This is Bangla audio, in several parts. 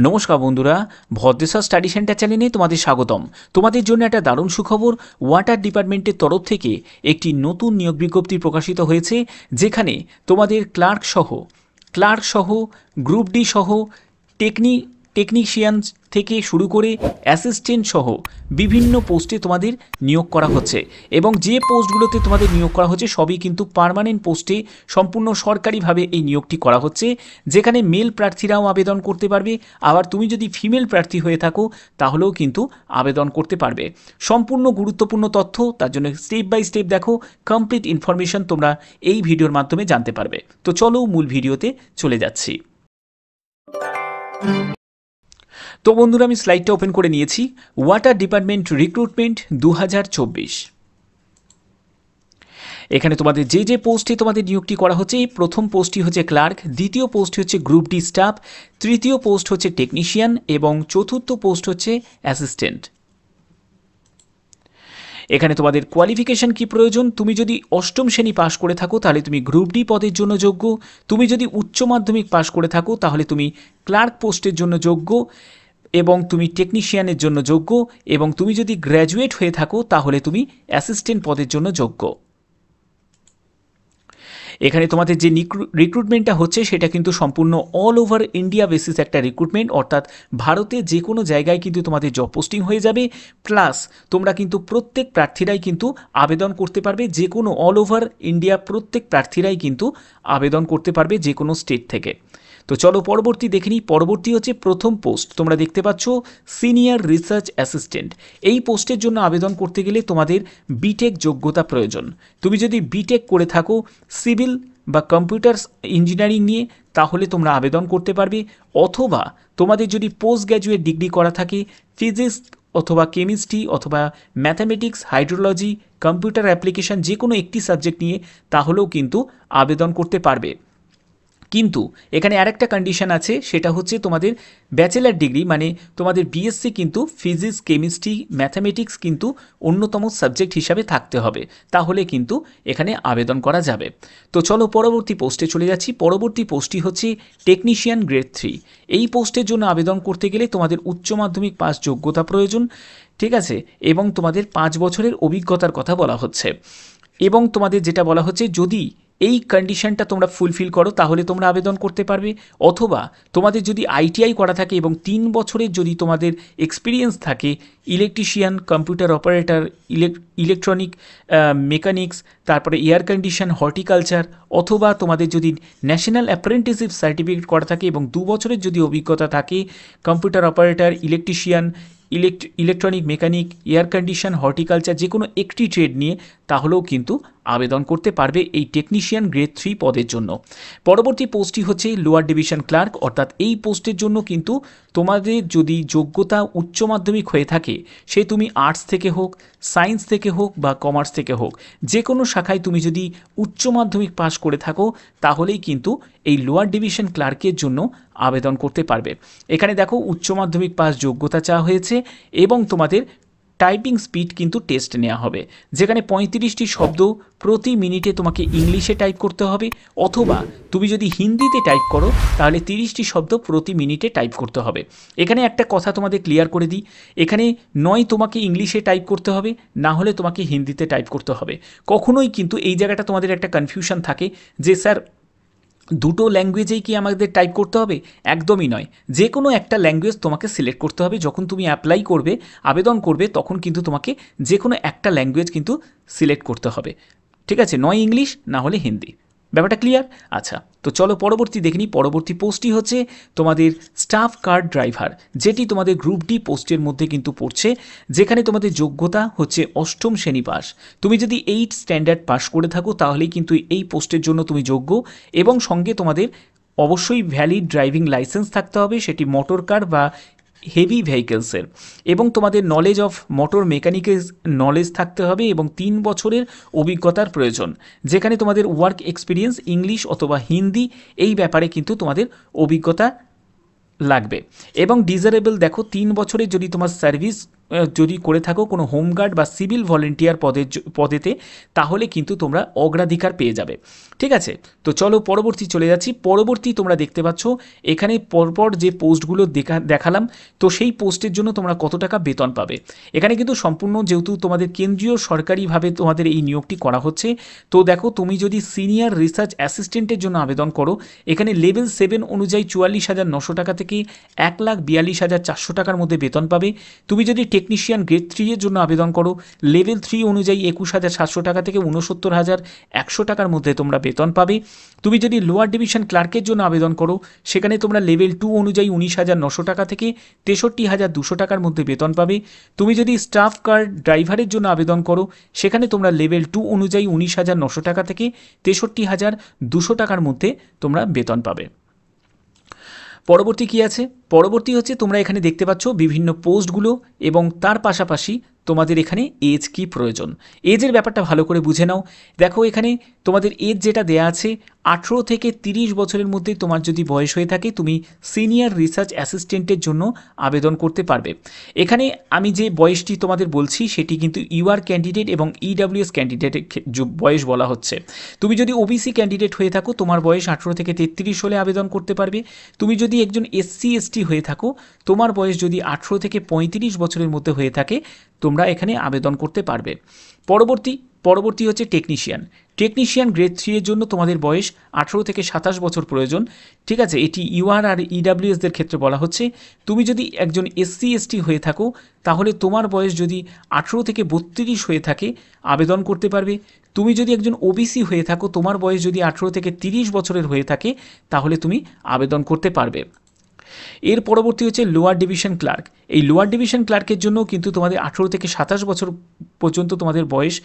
নমস্কার বন্ধুরা, ভদ্রেশ্বর স্টাডি সেন্টার চ্যানেলে তোমাদের স্বাগতম। তোমাদের জন্য একটা দারুণ সুখবর, ওয়াটার ডিপার্টমেন্টের তরফ থেকে একটি নতুন নিয়োগ বিজ্ঞপ্তি প্রকাশিত হয়েছে, যেখানে তোমাদের ক্লার্ক সহ গ্রুপ ডি সহ টেকনিশিয়ান থেকে শুরু করে অ্যাসিস্ট্যান্ট সহ বিভিন্ন পোস্টে তোমাদের নিয়োগ করা হচ্ছে। এবং যে পোস্টগুলোতে তোমাদের নিয়োগ করা হচ্ছে সবই কিন্তু পার্মানেন্ট পোস্টে, সম্পূর্ণ সরকারিভাবে এই নিয়োগটি করা হচ্ছে, যেখানে মেল প্রার্থীরাও আবেদন করতে পারবে। আবার তুমি যদি ফিমেল প্রার্থী হয়ে থাকো তাহলেও কিন্তু আবেদন করতে পারবে। সম্পূর্ণ গুরুত্বপূর্ণ তথ্য, তার জন্য স্টেপ বাই স্টেপ দেখো, কমপ্লিট ইনফরমেশন তোমরা এই ভিডিওর মাধ্যমে জানতে পারবে। তো চলো মূল ভিডিওতে চলে যাচ্ছি। তো বন্ধুরা, আমি স্লাইডটা ওপেন করে নিয়েছি। ওয়াটার ডিপার্টমেন্ট রিক্রুটমেন্ট 2024, এখানে তোমাদের যে পোস্টে তোমাদের নিয়োগটি করা হচ্ছে, প্রথম পোস্টটি হচ্ছে ক্লার্ক, দ্বিতীয় পোস্ট হচ্ছে গ্রুপ ডি স্টাফ, তৃতীয় পোস্ট হচ্ছে টেকনিশিয়ান এবং চতুর্থ পোস্ট হচ্ছে অ্যাসিস্ট্যান্ট। এখানে তোমাদের কোয়ালিফিকেশন কি প্রয়োজন? তুমি যদি অষ্টম শ্রেণী পাশ করে থাকো তাহলে তুমি গ্রুপ ডি পদের জন্য যোগ্য। তুমি যদি উচ্চ মাধ্যমিক পাশ করে থাকো তাহলে তুমি ক্লার্ক পোস্টের জন্য যোগ্য এবং তুমি টেকনিশিয়ানের জন্য যোগ্য। এবং তুমি যদি গ্র্যাজুয়েট হয়ে থাকো তাহলে তুমি অ্যাসিস্ট্যান্ট পদের জন্য যোগ্য। এখানে তোমাদের যে রিক্রুটমেন্টটা হচ্ছে সেটা কিন্তু সম্পূর্ণ অল ওভার ইন্ডিয়া বেসিস একটা রিক্রুটমেন্ট, অর্থাৎ ভারতে যে কোনো জায়গায় কিন্তু তোমাদের জব পোস্টিং হয়ে যাবে। প্লাস তোমরা কিন্তু প্রত্যেক প্রার্থীরাই কিন্তু আবেদন করতে পারবে, যে কোনো অল ওভার ইন্ডিয়া প্রত্যেক প্রার্থীরাই কিন্তু আবেদন করতে পারবে যে কোনো স্টেট থেকে। তো চলো পরবর্তী দেখে নিই। পরবর্তী হচ্ছে প্রথম পোস্ট, তোমরা দেখতে পাচ্ছ সিনিয়র রিসার্চ অ্যাসিস্ট্যান্ট। এই পোস্টের জন্য আবেদন করতে গেলে তোমাদের বিটেক যোগ্যতা প্রয়োজন। তুমি যদি বিটেক করে থাকো সিভিল বা কম্পিউটার ইঞ্জিনিয়ারিং নিয়ে তাহলে তোমরা আবেদন করতে পারবে, অথবা তোমাদের যদি পোস্ট গ্র্যাজুয়েট ডিগ্রি করা থাকে ফিজিক্স অথবা কেমিস্ট্রি অথবা ম্যাথামেটিক্স, হাইড্রোলজি, কম্পিউটার অ্যাপ্লিকেশন যে কোনো একটি সাবজেক্ট নিয়ে তাহলেও কিন্তু আবেদন করতে পারবে। কিন্তু এখানে আরেকটা কন্ডিশন আছে, সেটা হচ্ছে তোমাদের ব্যাচেলার ডিগ্রি মানে তোমাদের বিএসসি কিন্তু ফিজিক্স, কেমিস্ট্রি, ম্যাথামেটিক্স কিন্তু অন্যতম সাবজেক্ট হিসাবে থাকতে হবে, তাহলে কিন্তু এখানে আবেদন করা যাবে। তো চলো পরবর্তী পোস্টে চলে যাচ্ছি। পরবর্তী পোস্টটি হচ্ছে টেকনিশিয়ান গ্রেড 3। এই পোস্টের জন্য আবেদন করতে গেলে তোমাদের উচ্চ মাধ্যমিক পাস যোগ্যতা প্রয়োজন, ঠিক আছে, এবং তোমাদের 5 বছরের অভিজ্ঞতার কথা বলা হচ্ছে। এবং তোমাদের যেটা বলা হচ্ছে, যদি এই কন্ডিশনটা তোমরা ফুলফিল করো তাহলে তোমরা আবেদন করতে পারবে, অথবা তোমাদের যদি আইটিআই করা থাকে এবং 3 বছরের যদি তোমাদের এক্সপিরিয়েন্স থাকে electrician, computer operator, electronic mechanics, তারপরে এয়ার কন্ডিশন, হর্টিকালচার, অথবা তোমাদের যদি ন্যাশনাল অ্যাপ্রেন্টিসশিপ সার্টিফিকেট করা থাকে এবং 2 বছরের যদি অভিজ্ঞতা থাকে computer operator, electrician, electronic mechanic, air condition, horticulture যে কোনো একটি ট্রেড নিয়ে তাহলেও কিন্তু আবেদন করতে পারবে এই টেকনিশিয়ান গ্রেড 3 পদের জন্য। পরবর্তী পোস্টটি হচ্ছে লোয়ার ডিভিশন ক্লার্ক, অর্থাৎ এই পোস্টের জন্য কিন্তু তোমাদের যদি যোগ্যতা উচ্চ মাধ্যমিক হয়ে থাকে, সে তুমি আর্টস থেকে হোক, সায়েন্স থেকে হোক বা কমার্স থেকে হোক, যে কোনো শাখায় তুমি যদি উচ্চ মাধ্যমিক পাস করে থাকো তাহলেই কিন্তু এই লোয়ার ডিভিশন ক্লার্কের জন্য আবেদন করতে পারবে। এখানে দেখো উচ্চ মাধ্যমিক পাস যোগ্যতা চাওয়া হয়েছে এবং তোমাদের টাইপিং স্পিড কিন্তু টেস্ট নেওয়া হবে, যেখানে 35টি শব্দ প্রতি মিনিটে তোমাকে ইংলিশে টাইপ করতে হবে, অথবা তুমি যদি হিন্দিতে টাইপ করো তাহলে 30টি শব্দ প্রতি মিনিটে টাইপ করতে হবে। এখানে একটা কথা তোমাদের ক্লিয়ার করে দিই, এখানে নয় তোমাকে ইংলিশে টাইপ করতে হবে, না হলে তোমাকে হিন্দিতে টাইপ করতে হবে। কখনোই কিন্তু এই জায়গাটা তোমাদের একটা কনফিউশন থাকে যে স্যার দুটো ল্যাঙ্গুয়েজেই কি আমাদের টাইপ করতে হবে? একদমই নয়, যে কোনো একটা ল্যাঙ্গুয়েজ তোমাকে সিলেক্ট করতে হবে। যখন তুমি অ্যাপ্লাই করবে, আবেদন করবে, তখন কিন্তু তোমাকে যে কোনো একটা ল্যাঙ্গুয়েজ কিন্তু সিলেক্ট করতে হবে, ঠিক আছে, নয় ইংলিশ না হলে হিন্দি। ব্যাপারটা ক্লিয়ার? আচ্ছা, তো চলো পরবর্তী দেখে নিই। পরবর্তী পোস্টটি হচ্ছে তোমাদের স্টাফ কার ড্রাইভার, যেটি তোমাদের গ্রুপ ডি পোস্টের মধ্যে কিন্তু পড়ছে, যেখানে তোমাদের যোগ্যতা হচ্ছে অষ্টম শ্রেণী পাস। তুমি যদি 8 স্ট্যান্ডার্ড পাস করে থাকো তাহলেই কিন্তু এই পোস্টের জন্য তুমি যোগ্য, এবং সঙ্গে তোমাদের অবশ্যই ভ্যালিড ড্রাইভিং লাইসেন্স থাকতে হবে, সেটি মোটর কার বা হেভি ভেহিকেলসের, এবং তোমাদের নলেজ অফ মোটর মেকানিকের নলেজ থাকতে হবে এবং 3 বছরের অভিজ্ঞতার প্রয়োজন, যেখানে তোমাদের ওয়ার্ক এক্সপিরিয়েন্স ইংলিশ অথবা হিন্দি এই ব্যাপারে কিন্তু তোমাদের অভিজ্ঞতা লাগবে। এবং ডিজারেবল দেখো 3 বছরের যদি তোমার সার্ভিস যদি করে থাকো কোনো হোমগার্ড বা সিভিল ভলেন্টিয়ার পদেতে, তাহলে কিন্তু তোমরা অগ্রাধিকার পেয়ে যাবে। ঠিক আছে, তো চলো পরবর্তী চলে যাচ্ছি। পরবর্তী তোমরা দেখতে পাচ্ছ এখানে পরপর যে পোস্টগুলো দেখালাম, তো সেই পোস্টের জন্য তোমরা কত টাকা বেতন পাবে। এখানে কিন্তু সম্পূর্ণ যেহেতু তোমাদের কেন্দ্রীয় সরকারিভাবে তোমাদের এই নিয়োগটি করা হচ্ছে, তো দেখো তুমি যদি সিনিয়র রিসার্চ অ্যাসিস্ট্যান্টের জন্য আবেদন করো, এখানে লেভেল 7 অনুযায়ী 44,900 টাকা থেকে 1,42,400 টাকার মধ্যে বেতন পাবে। তুমি যদি টেকনিশিয়ান গ্রেড 3 এর জন্য আবেদন করো, লেভেল 3 অনুযায়ী 21,700 টাকা থেকে 69,100 টাকার মধ্যে তোমরা বেতন পাবে। তুমি যদি লোয়ার ডিভিশন ক্লার্কের জন্য আবেদন করো, সেখানে তোমরা লেভেল 2 অনুযায়ী 19,900 টাকা থেকে 63,200 টাকার মধ্যে বেতন পাবে। তুমি যদি স্টাফ কার ড্রাইভারের জন্য আবেদন করো, সেখানে তোমরা লেভেল 2 অনুযায়ী 19,900 টাকা থেকে 63,200 টাকার মধ্যে তোমরা বেতন পাবে। পরবর্তী কি আছে? পরবর্তী হচ্ছে তোমরা এখানে দেখতে পাচ্ছ বিভিন্ন পোস্টগুলো, এবং তার পাশাপাশি তোমাদের এখানে এজ কি প্রয়োজন, এজের ব্যাপারটা ভালো করে বুঝে নাও। দেখো এখানে তোমাদের এজ যেটা দেয়া আছে 18 থেকে 30 বছরের মধ্যে তোমার যদি বয়স হয়ে থাকে, তুমি সিনিয়র রিসার্চ অ্যাসিস্ট্যান্টের জন্য আবেদন করতে পারবে। এখানে আমি যে বয়সটি তোমাদের বলছি সেটি কিন্তু ইউআর ক্যান্ডিডেট এবং ইডাব্লিউএস ক্যান্ডিডেটের বয়স বলা হচ্ছে। তুমি যদি ওবিসি ক্যান্ডিডেট হয়ে থাকো, তোমার বয়স 18 থেকে 33 হলে আবেদন করতে পারবে। তুমি যদি একজন এসসি এসটি হয়ে থাকো, তোমার বয়স যদি 18 থেকে 35 বছরের মধ্যে হয়ে থাকে, তোমরা এখানে আবেদন করতে পারবে। পরবর্তী হচ্ছে টেকনিশিয়ান গ্রেড 3 এর জন্য তোমাদের বয়স 18 থেকে 27 বছর প্রয়োজন। ঠিক আছে, এটি ইউআর আর ইডাব্লিউএসদের ক্ষেত্রে বলা হচ্ছে। তুমি যদি একজন এসসি এসটি হয়ে থাকো, তাহলে তোমার বয়স যদি 18 থেকে 32 হয়ে থাকে, আবেদন করতে পারবে। তুমি যদি একজন ওবিসি হয়ে থাকো, তোমার বয়স যদি 18 থেকে 30 বছরের হয়ে থাকে, তাহলে তুমি আবেদন করতে পারবে। এর পরবর্তী হচ্ছে লোয়ার ডিভিশন ক্লার্ক। এই লোয়ার ডিভিশন ক্লার্কের জন্য কিন্তু তোমাদের 18 থেকে 27 বছর পর্যন্ত তোমাদের বয়স,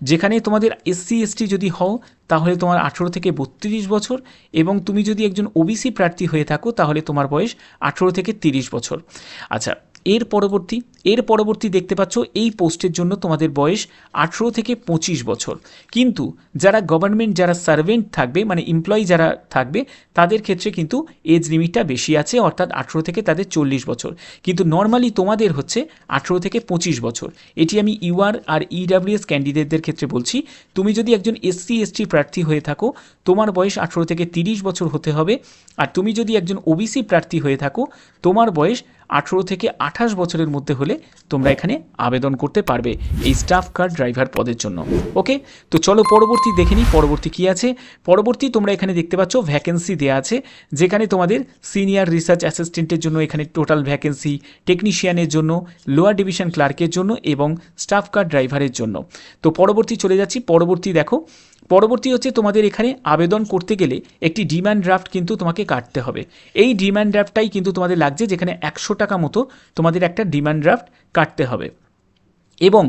যেখানে তোমাদের এসসি এসটি যদি হও তাহলে তোমার 18 থেকে 32 বছর, এবং তুমি যদি একজন ওবিসি প্রার্থী হয়ে থাকো তাহলে তোমার বয়স 18 থেকে 30 বছর। আচ্ছা, এর পরবর্তী দেখতে পাচ্ছ এই পোস্টের জন্য তোমাদের বয়স 18 থেকে 25 বছর, কিন্তু যারা গভর্নমেন্ট যারা সার্ভেন্ট থাকবে, মানে এমপ্লয়ি যারা থাকবে, তাদের ক্ষেত্রে কিন্তু এজ লিমিটটা বেশি আছে, অর্থাৎ 18 থেকে তাদের 40 বছর, কিন্তু নর্মালি তোমাদের হচ্ছে 18 থেকে 25 বছর। এটি আমি ইউআর আর ইডাব্লিউএস ক্যান্ডিডেটদের ক্ষেত্রে বলছি। তুমি যদি একজন এসসি এসটি প্রার্থী হয়ে থাকো, তোমার বয়স 18 থেকে 30 বছর হতে হবে, আর তুমি যদি একজন ওবিসি প্রার্থী হয়ে থাকো, তোমার বয়স 18 থেকে 28 বছরের মধ্যে হলে তোমরা এখানে আবেদন করতে পারবে এই স্টাফ কার ড্রাইভার পদের জন্য। ওকে, তো চলো পরবর্তী দেখে নিই পরবর্তী কী আছে। পরবর্তী তোমরা এখানে দেখতে পাচ্ছ ভ্যাকেন্সি দেওয়া আছে, যেখানে তোমাদের সিনিয়র রিসার্চ অ্যাসিস্ট্যান্টের জন্য এখানে টোটাল ভ্যাকেন্সি, টেকনিশিয়ানের জন্য, লোয়ার ডিভিশন ক্লার্কের জন্য এবং স্টাফ কার ড্রাইভারের জন্য। তো পরবর্তী চলে যাচ্ছি। পরবর্তী হচ্ছে তোমাদের এখানে আবেদন করতে গেলে একটি ডিমান্ড ড্রাফট কিন্তু তোমাকে কাটতে হবে। এই ডিমান্ড ড্রাফটটাই কিন্তু তোমাদের লাগছে, যেখানে 100 টাকা মতো তোমাদের একটা ডিমান্ড ড্রাফট কাটতে হবে, এবং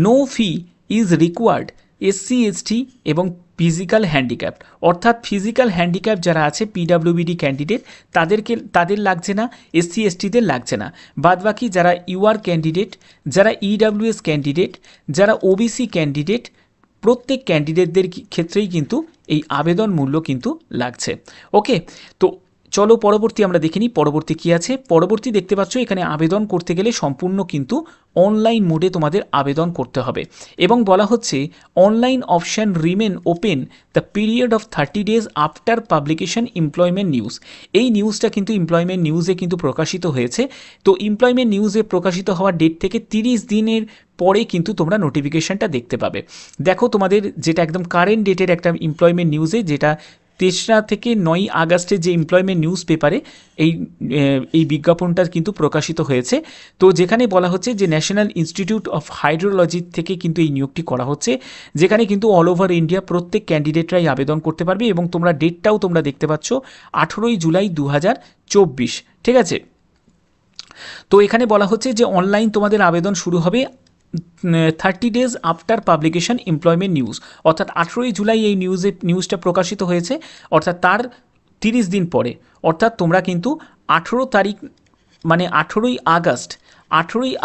no fee is required SC ST এবং ফিজিক্যাল হ্যান্ডিক্যাপ, অর্থাৎ ফিজিক্যাল হ্যান্ডিক্যাপ যারা আছে পিডাব্লিউবিডি ক্যান্ডিডেট তাদের লাগছে না, এসসি এসটিদের লাগছে না। বাদবাকি যারা ইউআর ক্যান্ডিডেট, যারা ইডাব্লিউএস ক্যান্ডিডেট, যারা ওবিসি ক্যান্ডিডেট, প্রত্যেক ক্যান্ডিডেটদের ক্ষেত্রেই কিন্তু এই আবেদন মূল্য কিন্তু লাগছে। ওকে, তো চলো পরবর্তী আমরা দেখে নিই পরবর্তী কী আছে। পরবর্তী দেখতে পাচ্ছ এখানে আবেদন করতে গেলে সম্পূর্ণ কিন্তু অনলাইন মোডে তোমাদের আবেদন করতে হবে, এবং বলা হচ্ছে online option remain open the period of 30 days after publication employment news. এই নিউজটা কিন্তু এমপ্লয়মেন্ট নিউজে কিন্তু প্রকাশিত হয়েছে। তো এমপ্লয়মেন্ট নিউজে প্রকাশিত হওয়ার ডেট থেকে 30 দিনের পরে কিন্তু তোমরা নোটিফিকেশানটা দেখতে পাবে। দেখো তোমাদের যেটা একদম কারেন্ট ডেটের একটা এমপ্লয়মেন্ট নিউজে, যেটা 3রা থেকে 9 আগস্টের যে এমপ্লয়মেন্ট নিউজ পেপারে এই বিজ্ঞাপনটা কিন্তু প্রকাশিত হয়েছে। তো যেখানে বলা হচ্ছে যে ন্যাশনাল ইনস্টিটিউট অফ হাইড্রোলজি থেকে কিন্তু এই নিয়োগটি করা হচ্ছে, যেখানে কিন্তু অল ওভার ইন্ডিয়া প্রত্যেক ক্যান্ডিডেটরাই আবেদন করতে পারবে, এবং তোমরা ডেটটাও তোমরা দেখতে পাচ্ছ 18 জুলাই 2024। ঠিক আছে, তো এখানে বলা হচ্ছে যে অনলাইন তোমাদের আবেদন শুরু হবে 30 days after publication employment news, অর্থাৎ 18 জুলাই এই নিউজটা প্রকাশিত হয়েছে, অর্থাৎ তার 30 দিন পরে, অর্থাৎ তোমরা কিন্তু 18 তারিখ মানে 18ই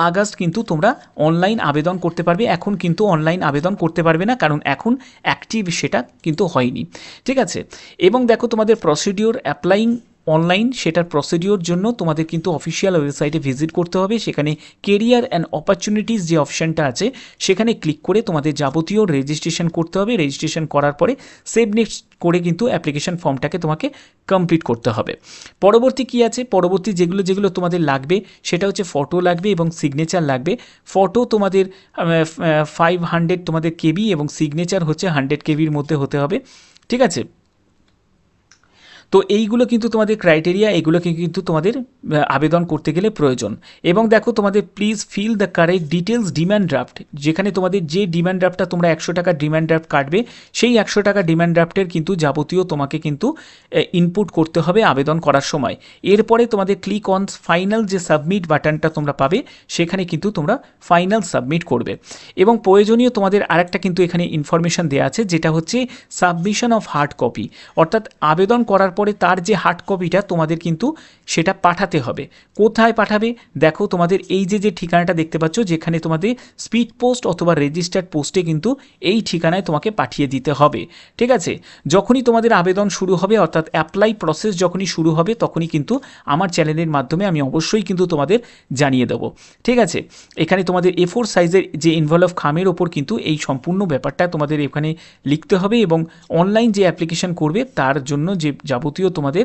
আগস্ট কিন্তু তোমরা অনলাইন আবেদন করতে পারবে। এখন কিন্তু অনলাইন আবেদন করতে পারবে না, কারণ এখন অ্যাক্টিভ সেটা কিন্তু হয়নি। ঠিক আছে, এবং দেখো তোমাদের প্রসিডিওর অ্যাপ্লাইং অনলাইন সেটার প্রসিডিওর জন্য তোমাদের কিন্তু অফিসিয়াল ওয়েবসাইটে ভিজিট করতে হবে। সেখানে কেরিয়ার অ্যান্ড অপরচুনিটিস যে অপশানটা আছে সেখানে ক্লিক করে তোমাদের যাবতীয় রেজিস্ট্রেশন করতে হবে। রেজিস্ট্রেশন করার পরে সেভ নেক্সট করে কিন্তু অ্যাপ্লিকেশন ফর্মটাকে তোমাকে কমপ্লিট করতে হবে। পরবর্তী কি আছে, পরবর্তী যেগুলো তোমাদের লাগবে সেটা হচ্ছে ফটো লাগবে এবং সিগনেচার লাগবে। ফটো তোমাদের 500 তোমাদের কেবি এবং সিগনেচার হচ্ছে 100 কেবির মধ্যে হতে হবে, ঠিক আছে। তো এইগুলো কিন্তু তোমাদের ক্রাইটেরিয়া, এগুলোকে কিন্তু তোমাদের আবেদন করতে গেলে প্রয়োজন। এবং দেখো তোমাদের please fill the correct details demand draft, যেখানে তোমাদের যে ডিম্যান্ড ড্রাফটটা তোমরা 100 টাকা ডিম্যান্ড ড্রাফট কাটবে সেই 100 টাকা ডিম্যান্ড ড্রাফটের কিন্তু যাবতীয় তোমাকে কিন্তু ইনপুট করতে হবে আবেদন করার সময়। এরপরে তোমাদের ক্লিক অন ফাইনাল যে সাবমিট বাটনটা তোমরা পাবে সেখানে কিন্তু তোমরা ফাইনাল সাবমিট করবে। এবং প্রয়োজনীয় তোমাদের আরেকটা কিন্তু এখানে ইনফরমেশন দেওয়া আছে, যেটা হচ্ছে সাবমিশন অফ হার্ড কপি, অর্থাৎ আবেদন করার পরে তার যে হার্ড কপিটা তোমাদের কিন্তু সেটা পাঠাতে হবে। কোথায় পাঠাবে দেখো, তোমাদের এই যে ঠিকানাটা দেখতে পাচ্ছ, যেখানে তোমাদের স্পিড পোস্ট অথবা রেজিস্টার্ড পোস্টে কিন্তু এই ঠিকানায় তোমাকে পাঠিয়ে দিতে হবে, ঠিক আছে। যখনই তোমাদের আবেদন শুরু হবে অর্থাৎ অ্যাপ্লাই প্রসেস যখনই শুরু হবে তখনই কিন্তু আমার চ্যানেলের মাধ্যমে আমি অবশ্যই কিন্তু তোমাদের জানিয়ে দেবো, ঠিক আছে। এখানে তোমাদের A4 সাইজের যে ইনভলভ খামের ওপর কিন্তু এই সম্পূর্ণ ব্যাপারটা তোমাদের এখানে লিখতে হবে এবং অনলাইন যে অ্যাপ্লিকেশন করবে তার জন্য যে যাবতীয় তোমাদের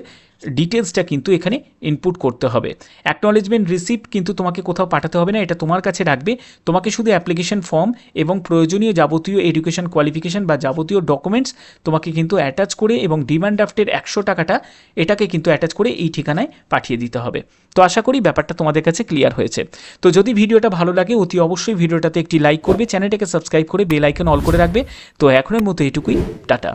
ডিটেলসটা কিন্তু এখানে ইনপুট করতে হবে। অ্যাকনলেজমেন্ট রিসিপ্ট কিন্তু তোমাকে কোথাও পাঠাতে হবে না, এটা তোমার কাছে রাখবে। তোমাকে শুধু অ্যাপ্লিকেশন ফর্ম এবং প্রয়োজনীয় যাবতীয় এডুকেশন কোয়ালিফিকেশন বা যাবতীয় ডকুমেন্টস তোমাকে কিন্তু অ্যাটাচ করে এবং ডিমান্ড ড্রাফটের 100 টাকাটা এটাকে কিন্তু অ্যাটাচ করে এই ঠিকানায় পাঠিয়ে দিতে হবে। তো আশা করি ব্যাপারটা তোমাদের কাছে ক্লিয়ার হয়েছে। তো যদি ভিডিওটা ভালো লাগে অতি অবশ্যই ভিডিওটাতে একটি লাইক করবে, চ্যানেলটাকে সাবস্ক্রাইব করে বেল আইকন অল করে রাখবে। তো এখনের মতো এটুকুই, টাটা।